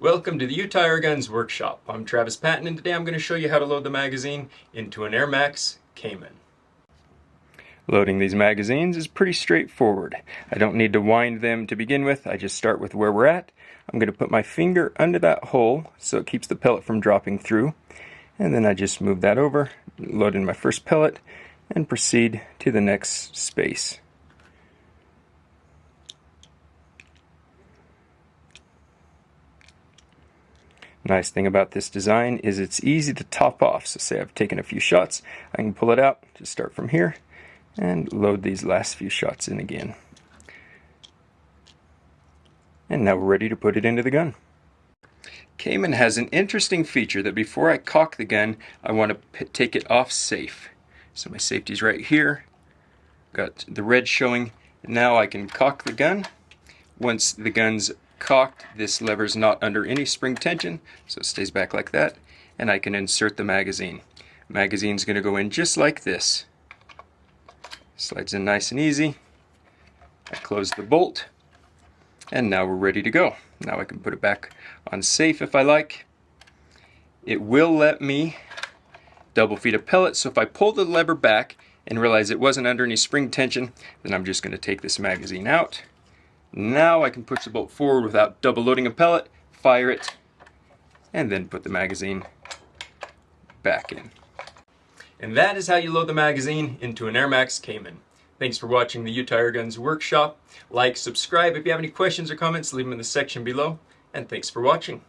Welcome to the Utah Airguns workshop. I'm Travis Patton, and today I'm going to show you how to load the magazine into an Airmaks Caiman. Loading these magazines is pretty straightforward. I don't need to wind them to begin with. I just start with where we're at. I'm going to put my finger under that hole so it keeps the pellet from dropping through. And then I just move that over, load in my first pellet, and proceed to the next space. Nice thing about this design is it's easy to top off. So say I've taken a few shots, I can pull it out, just start from here, and load these last few shots in again. And now we're ready to put it into the gun. Caiman has an interesting feature that before I cock the gun, I want to take it off safe. So my safety's right here, got the red showing. Now I can cock the gun. Once the gun's cocked, this lever's not under any spring tension, so it stays back like that, and I can insert the magazine. Magazine's going to go in just like this. Slides in nice and easy. I close the bolt, and now we're ready to go. Now I can put it back on safe if I like. It will let me double feed a pellet, so if I pull the lever back and realize it wasn't under any spring tension, then I'm just going to take this magazine out. Now I can push the bolt forward without double loading a pellet, fire it, and then put the magazine back in. And that is how you load the magazine into an Airmaks Caiman. Thanks for watching the Utah Airguns workshop. Like, subscribe. If you have any questions or comments, leave them in the section below. And thanks for watching.